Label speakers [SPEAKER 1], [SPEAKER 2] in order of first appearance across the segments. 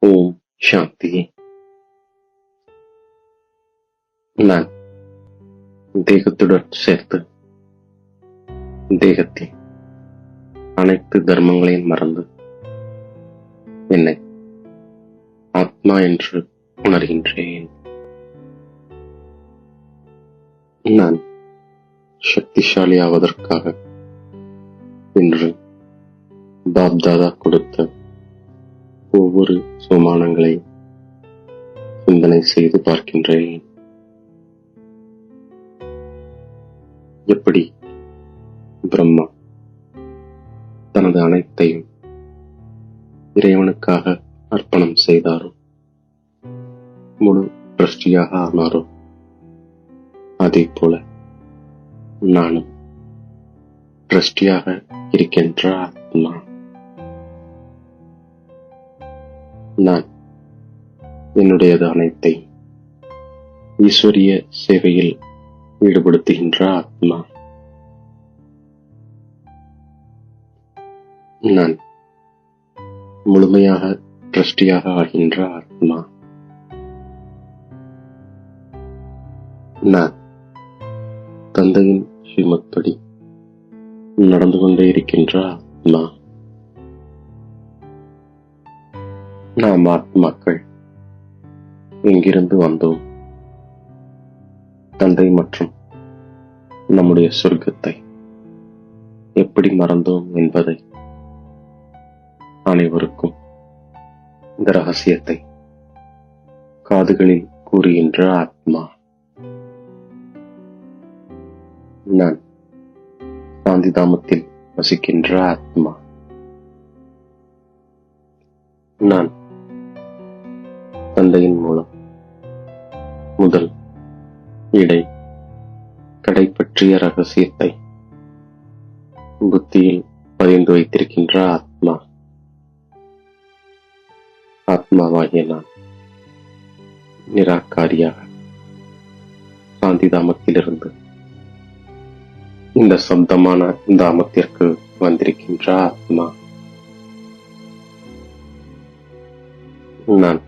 [SPEAKER 1] ஓம் சாந்தி. நான் தேகத்துடன் சேர்த்து தேகத்தின் அனைத்து தர்மங்களையும் மறந்து என்னை ஆத்மா என்று உணர்கின்றேன். நான் சக்திசாலியாவதற்காக இன்று பாப்தாதா கொடுத்த ஒவ்வொரு சோமானங்களை சிந்தனை செய்து பார்க்கின்றேன். எப்படி பிரம்மா தனது அனைத்தையும் இறைவனுக்காக அர்ப்பணம் செய்தாரோ, முழு டிரஸ்டியாக ஆனாரோ, அதே போல நானும் டிரஸ்டியாக இருக்கின்ற ஆத்மா. நான் என்னுடையது அனைத்தை ஈஸ்வரிய சேவையில் ஈடுபடுத்துகின்ற ஆத்மா. நான் முழுமையாக டிரஸ்டியாக ஆகின்ற ஆத்மா. நான் தந்தையின் ஸ்ரீமத்படி நடந்து கொண்டே இருக்கின்ற ஆத்மா. நாம் ஆத்மாக்கள் எங்கிருந்து வந்தோம், தந்தை மற்றும் நம்முடைய சொர்க்கத்தை எப்படி மறந்தோம் என்பதை அனைவருக்கும் இந்த ரகசியத்தை காதுகளில் கூறுகின்ற ஆத்மா. நான் சாந்திதாமத்தில் வசிக்கின்ற ஆத்மா. நான் தந்தையின் மூலம் முதல் இடை கடை பற்றிய ரகசியத்தை புத்தியில் பதிந்து வைத்திருக்கின்ற ஆத்மா. ஆத்மாவாகிய நான் நிராகாரியாக சாந்திதாமத்திலிருந்து இந்த சப்தமான தாமத்திற்கு வந்திருக்கின்ற ஆத்மா. நான்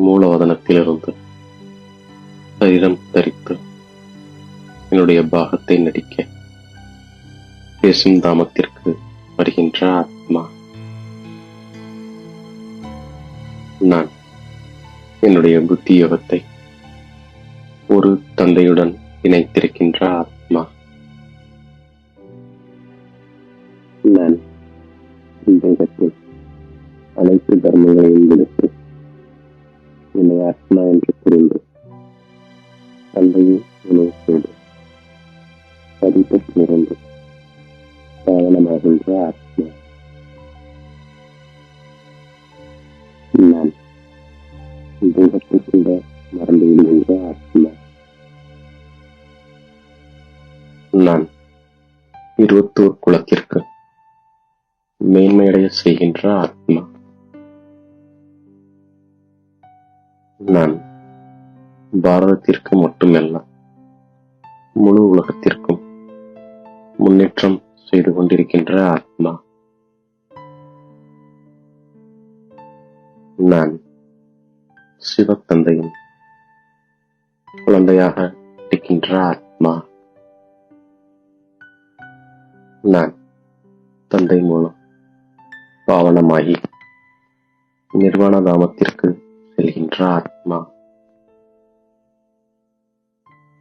[SPEAKER 1] மூலவதனத்திலிருந்து சரீரம் தரித்து என்னுடைய பாகத்தை நடிக்க பேசும் தாமத்திற்கு வருகின்ற ஆத்மா. நான் என்னுடைய புத்தி யோகத்தை ஒரு தந்தையுடன் இணைத்திருக்கின்ற ஆத்மா. நான் தேகத்தில் அனைத்து தர்மங்களையும் விடுத்து என்னை ஆத்மா என்று புரிந்து தந்தையும் உணவு செய்து பதிப்பிலிருந்து சாதனமாகின்ற ஆத்மா. நான் தேகத்தை கூட மறந்து விடுகின்ற ஆத்மா. நான் 21 குலத்திற்கு மேன்மையடைய செய்கின்ற ஆத்மா. நான் பாரதத்திற்கு மட்டுமல்ல, முழு உலகத்திற்கும் முன்னேற்றம் செய்து கொண்டிருக்கின்ற ஆத்மா. நான் சிவத்தந்தையின் குழந்தையாக இருக்கின்ற ஆத்மா. நான் தந்தை மூலம் பாவனமாகி நிர்வாண தாமத்திற்கு செல்கின்ற ஆத்மா.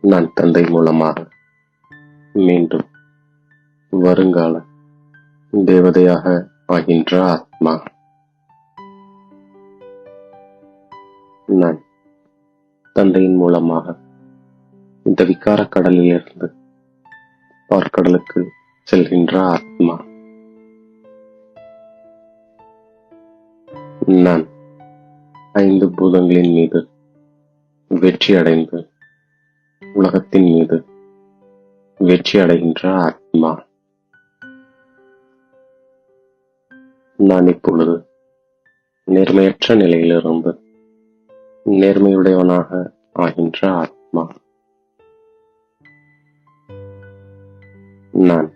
[SPEAKER 1] நான் தந்தை மூலமாக மீண்டும் வருங்கால தேவதையாக ஆகின்ற ஆத்மா. நான் தந்தையின் மூலமாக இந்த விகார கடலிலிருந்து பார்க்கடலுக்கு செல்கின்ற ஆத்மா. நான் 5 பூதங்களின் மீது வெற்றி அடைந்து உலகத்தின் மீது வெற்றி அடைகின்ற ஆத்மா. நான் இப்பொழுது நேர்மையற்ற நிலையிலிருந்து நேர்மையுடையவனாக ஆகின்ற ஆத்மா. நான்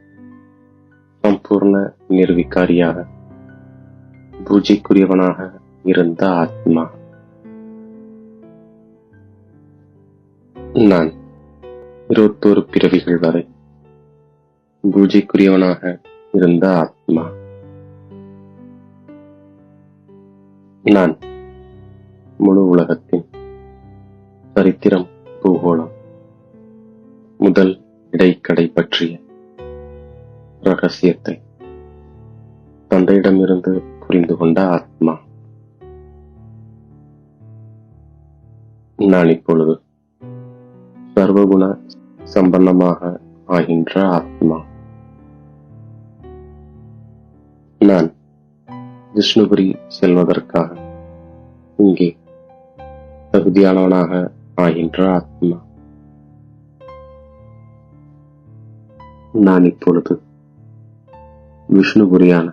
[SPEAKER 1] சம்பூர்ண நிர்விகாரியாக பூஜைக்குரியவனாக இருந்த ஆத்மா. நான் 21 பிறவிகள் வரை பூஜைக்குரியவனாக இருந்த ஆத்மா. நான் முழு உலகத்தின் சரித்திரம், பூகோளம், முதல் இடைக்கடை பற்றிய ரகசியத்தை தந்தையிடமிருந்து புரிந்து கொண்ட ஆத்மா. நான் இப்பொழுது சர்வகுண சம்பன்னமாக ஆகின்ற ஆத்மா. நான் விஷ்ணுபுரி செல்வதற்காக இங்கே தகுதியானவனாக ஆகின்ற ஆத்மா. நான் இப்பொழுது விஷ்ணுபுரியான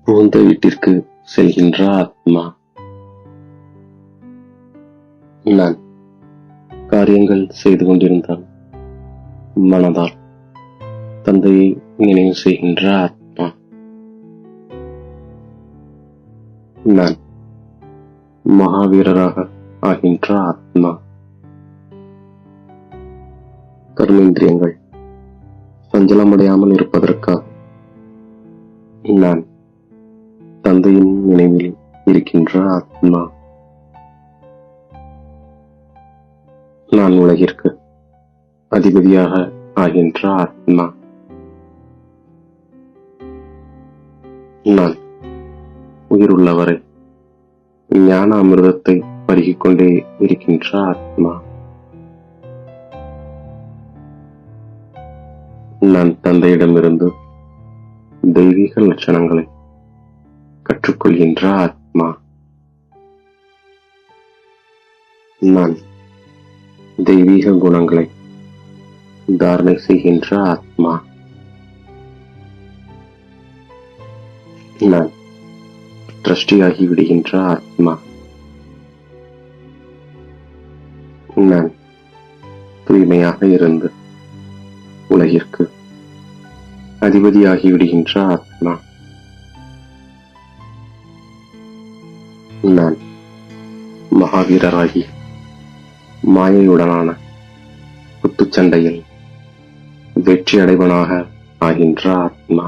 [SPEAKER 1] புகுந்த வீட்டிற்கு செல்கின்ற ஆத்மா. நான் காரியங்கள் செய்து கொண்டிருந்தால் மனதால் தந்தையை நினைவு செய்கின்ற ஆத்மா. நான் மகாவீரராக ஆகின்ற ஆத்மா. கர்மேந்திரியங்கள் சஞ்சலமடையாமல் இருப்பதற்காக நான் தந்தையின் நினைவில் இருக்கின்ற ஆத்மா. நான் உலகிற்கு அதிபதியாக ஆகின்ற ஆத்மா. நான் உயிருள்ளவரை ஞான அமிர்தத்தை பருகிக் கொண்டே இருக்கின்ற ஆத்மா. நான் தந்தையிடமிருந்து தெய்வீக லட்சணங்களை கற்றுக்கொள்கின்ற ஆத்மா. நான் தெய்வீக குணங்களை தாரணை செய்கின்ற ஆத்மா. நான் ட்ரஸ்டியாகி விடுகின்ற ஆத்மா. நான் தூய்மையாக இருந்து உலகிற்கு அதிபதியாகி விடுகின்ற ஆத்மா. நான் மகாவீரராகி மாயையுடனான குத்துச்சண்டையில் வெற்றி அடைவனாக ஆகின்ற ஆத்மா.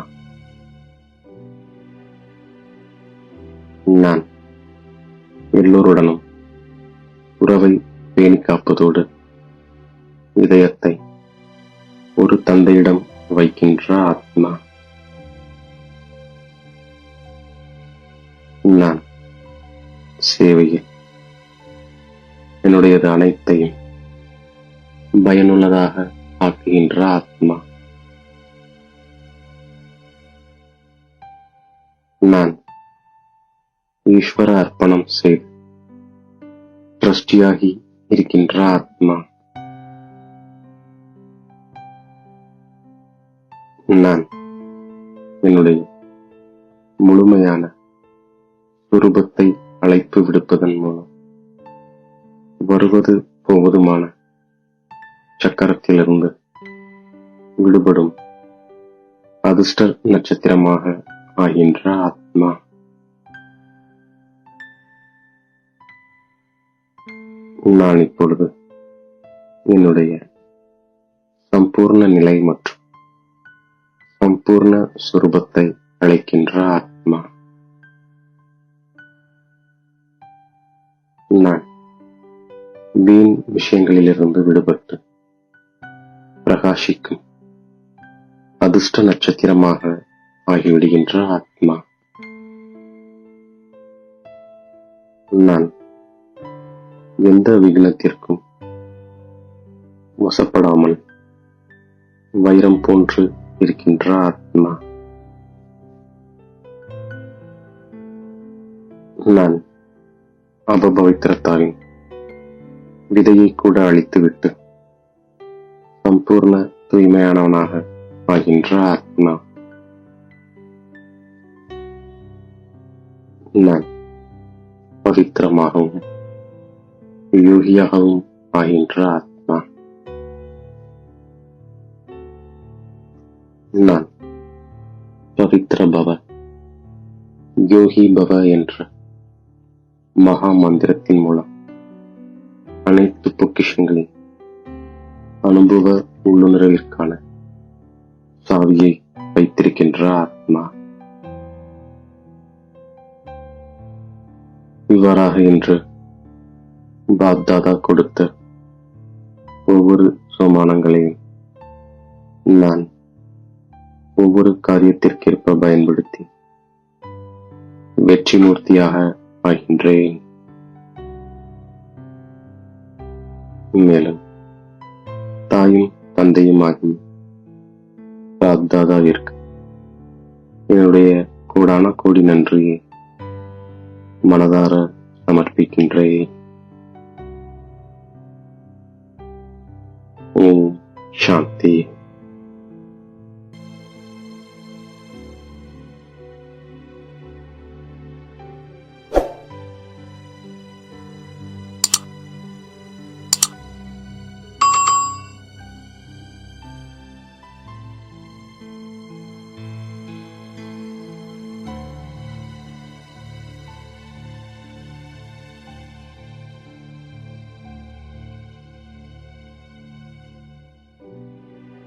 [SPEAKER 1] நான் எல்லோருடனும் உறவை பேணி காப்பதோடு இதயத்தை ஒரு தந்தையிடம் வைக்கின்ற ஆத்மா. நான் சேவையில் என்னுடையது அனைத்தையும் பயனுள்ளதாக ஆக்குகின்ற ஆத்மா. நான் ஈஸ்வர அர்ப்பணம் செய்து ட்ரஸ்டியாகி இருக்கின்ற ஆத்மா. நான் என்னுடைய முழுமையான சுரூபத்தை அழைப்பு விடுப்பதன் மூலம் வருவது போவதுமான சக்கரத்திலிருந்து விடுபடும் அதிர்ஷ்ட நட்சத்திரமாக ஆகின்ற ஆத்மா. நான் இப்பொழுது என்னுடைய சம்பூர்ண நிலை மற்றும் சம்பூர்ண சுரூபத்தை அழைக்கின்ற ஆத்மா. நான் வீண் விஷயங்களிலிருந்து விடுபட்டு பிரகாசிக்கும் அதிர்ஷ்ட நட்சத்திரமாக ஆகிவிடுகின்ற ஆத்மா. நான் எந்த விக்னத்திற்கும் வசப்படாமல் வைரம் போன்று இருக்கின்ற ஆத்மா. நான் அபபவித்திரத்தாவின் விதையை கூட அழித்துவிட்டு சம்பூர்ண தூய்மையானவனாக ஆகின்ற ஆத்மா. நான் பவித்திரமாகவும் யோகியாகவும் ஆகின்ற ஆத்மா. நான் பவித்திர பவ யோகி பவ என்ற மகா மந்திரத்தின் மூலம் அனைத்து பொக்கிஷங்களின் அனுபவ உள்ளுணர்விற்கான சாவியை வைத்திருக்கின்ற ஆத்மா. இவ்வாறாக இன்று பாப்தாதா கொடுத்த ஒவ்வொரு சோமானங்களையும் நான் ஒவ்வொரு காரியத்திற்கேற்ப பயன்படுத்தி வெற்றி மூர்த்தியாக ஆகின்றேன். மேலும் தாயும் தந்தையுமாகி பாப்தாதாவிற்கு என்னுடைய கோடான கோடி நன்றியை மனதார சமர்ப்பிக்கின்றேன். ஓம் சாந்தி.